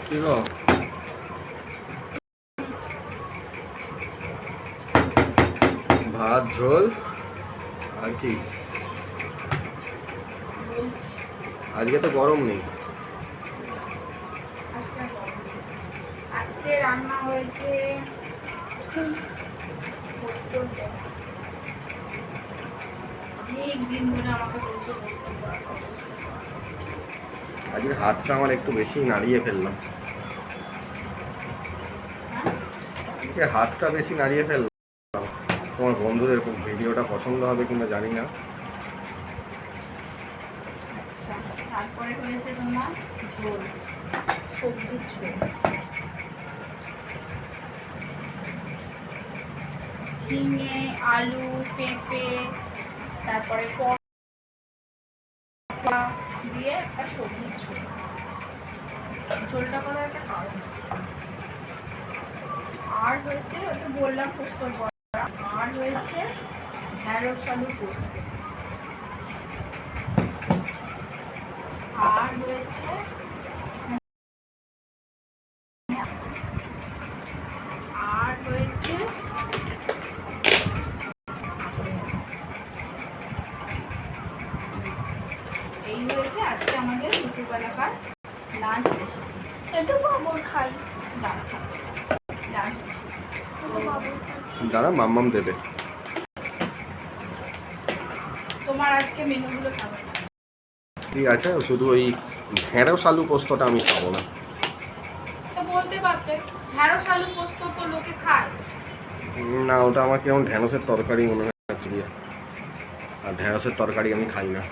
কি গো ভাত ঝোল আর কি? আজকে তো গরম নেই। আজকে রান্না হয়েছে অনেকদিন ধরে আমাকে বলছে আজকে হাতটা আমার একটু বেশি নাড়িয়ে ফেললাম। আজকে হাতটা বেশি নাড়িয়ে ফেললাম। তোমার বন্ধুদের ভিডিওটা পছন্দ হবে কিনা জানি না। আচ্ছা, তারপরে হয়েছে তোমার ঝোল, সবজির ঝোল, ঝিঙে, আলু, পেঁপে, তারপরে পটল দিয়ে একটা সবজির ঝোল। ঝোলটা করার একটা কারণ আছে। আর হয়েছে ওই তো বললাম পোস্তর বড়া, আর হয়েছে ঢেঁড়স আলু পোস্ত, আর হয়েছে এই হয়েছে আজকে আমাদের দুপুরবেলাকার লাঞ্চ রেসিপি। এটা বাবুর খাই। লাঞ্চ রেসিপি দাঁড়া মাম্মাম দেবে। তোমার আজকে মেনুগুলো খাবে ঠিক আছে, শুধু ওই ঢেঁড়স আলু পোস্তটা আমি খাবো না। তো বলতে পারতে ঢেঁড়স আলু পোস্ত তো লোকে খায়। না, ওটা আমার কেমন ঢেঁড়সের তরকারি মনে হয়। আর ঢেঁড়সের তরকারি আমি খাই না।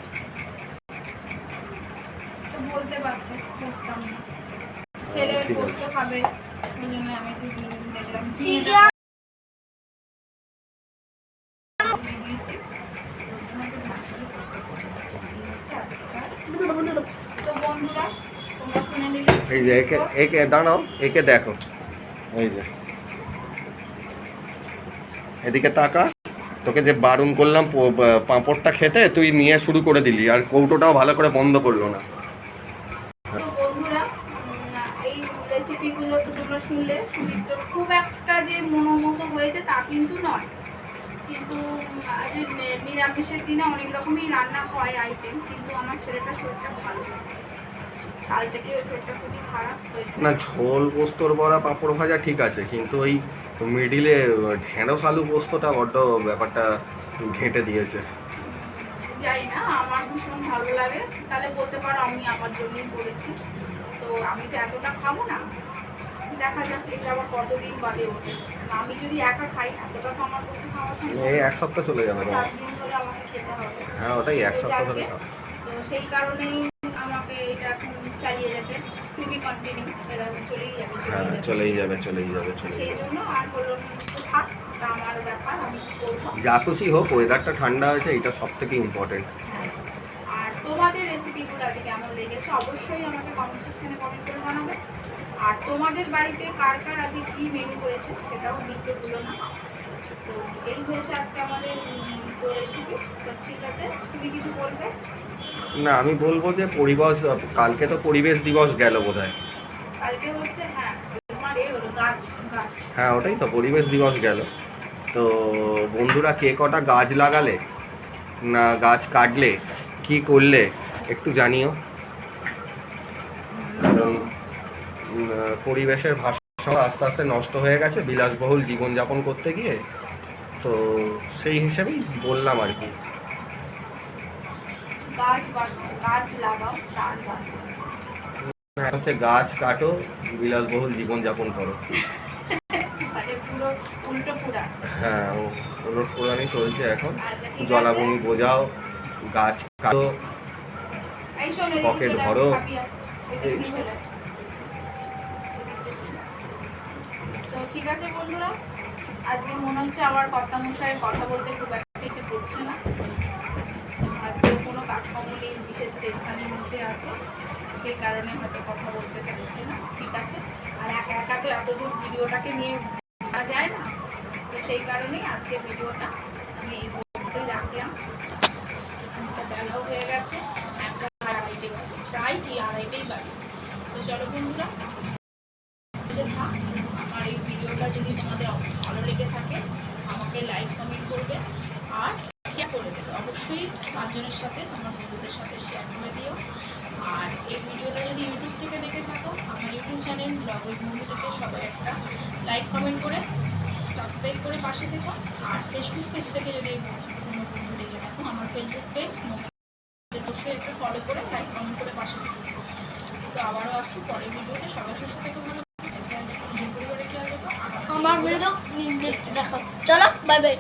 তো বলতে পারতে করতাম না। ছেলে পোস্ত খাবে, ওই জন্য আমি একটু দেখলাম দিয়েছি। তো বন্ধুরা তোমরা শুনে নিলে। এই যে একে একে দাঁড়াও, একে দেখো, এই যে এদিকে তাকা। তোকে যে বারণ করলাম পাঁপড়টা খেতে, তুই নিয়ে শুরু করে দিলি, আর কৌটোটাও ভালো করে বন্ধ করলো না। তো বন্ধুরা এই রেসিপিগুলো তো তোমরা শুনলে, সুদীপ্ত খুব একটা যে মনোমতো হয়েছে তা কিন্তু নয়, কিন্তু আজ নিরামিষের দিনে অনেক রকমই রান্না হয় আইটেম, কিন্তু আমার ছেলেটার শরীরটা ভালো না, কাল থেকে ওর শরীরটা খুবই খারাপ হয়েছে। না, ঝোল পোস্তর বড়া পাঁপড় ভাজা ঠিক আছে, কিন্তু ওই মিডিলে ঢেঁড়স আলু পোস্তটা বড্ড ব্যাপারটা ঘেঁটে দিয়েছে। জানি না, আমার ভীষণ ভালো লাগে। তাহলে বলতে পারো আমি আমার জন্যই করেছি, তো আমি তো এতটা খাবো না, দেখা যাক এটা আবার কতদিন বাদে ওঠে। আমি যদি একা খাই এতটা তো আমার পক্ষে খাওয়া সম্ভব এই এক সপ্তাহ চলে যাবে। 4 দিন ধরে আমাকে খেতে হবে। হ্যাঁ, ওটাই এক সপ্তাহ ধরে খাও। তো সেই কারণেই আমাকে এটা এখন চালিয়ে যেতে খুবই কন্টিনিউ, এটা চলেই যাবে। হ্যাঁ, চলেই যাবে। সেই জন্য আর বললো থাক, এটা আমার ব্যাপার, আমি কি করবো। যা খুশি হোক, ওয়েদারটা ঠান্ডা হয়েছে, এটা সব থেকে ইম্পর্টেন্ট। হ্যাঁ, আর তোমাদের রেসিপিগুলো আছে কেমন লেগেছে অবশ্যই আমাকে কমেন্ট সেকশনে কমেন্ট করে জানাবে। আর তোমাদের বাড়িতে কার কার আজকে কী মেনু হয়েছে সেটাও লিখতে ভুলো না। তো এই হয়েছে আজকে আমাদের তো রেসিপি। তো ঠিক আছে, তুমি কিছু বলবে? না, আমি বলবো যে কালকে তো পরিবেশ দিবস গেল বোধহয়। কালকে হচ্ছে হ্যাঁ তোমার হলো গাছ। হ্যাঁ, ওটাই তো পরিবেশ দিবস গেল। তো বন্ধুরা, কে কটা গাছ লাগালে, না গাছ কাটলে, কি করলে একটু জানিও। কারণ পরিবেশের ভারসাম্য আস্তে আস্তে নষ্ট হয়ে গেছে বিলাসবহুল জীবনযাপন করতে গিয়ে। তো সেই হিসেবেই বললাম আর কি। গাছ লাগাও, প্রাণ বাঁচাও। হচ্ছে গাছ কাটো, বিলাসবহুল জীবনযাপন করো। মানে পুরো উল্টো পুরা। হ্যাঁ, ওলট পোড়ানি চলছে এখন। আচ্ছা, ঠিক আছে। জলাভূমি বোঝাও, গাছ কাটো, এই শোনো, পকেট ভরো। তো ঠিক আছে বন্ধুরা, আজকে মনে হচ্ছে আমার কর্তামশাইয়ের কথা বলতে খুব একটা ইচ্ছে করছে না, আর কোনো কাজকর্ম নেই, বিশেষ টেনশনের মধ্যে আছে, সেই কারণে হয়তো কথা বলতে চাইছে না। ঠিক আছে, আর একা একা তো এতদূর ভিডিওটাকে নিয়ে করা যায় না, তো সেই কারণেই আজকে ভিডিওটা আমি এই পর্যন্তই রাখলাম। বেলাও হয়ে গেছে, 1:30 বাজে, প্রায় কি 2:30 বাজে। তো চলো বন্ধুরা। অবশ্যই 5 জনের সাথে তোমার বন্ধুদের সাথে শেয়ার করে দিও। আর এই ভিডিওটা যদি ইউটিউব থেকে দেখে থাকো, আমার YouTube channel blog with movie থেকে সবাই একটা লাইক কমেন্ট করে সাবস্ক্রাইব করে পাশে থেকো। আর ফেসবুক পেজ থেকে যদি কোনো বন্ধু দেখে থাকো, আমার ফেসবুক পেজ অবশ্যই একটু ফলো করে লাইক কমেন্ট করে পাশে থেকো। তো আবারও আসছি পরের ভিডিওতে, সবাই সুস্থ থেকো, ভালো নিজের পরিবারে খেয়াল রেখো। আমার ভিডিও দেখতে দেখো, চলো বাই বাই।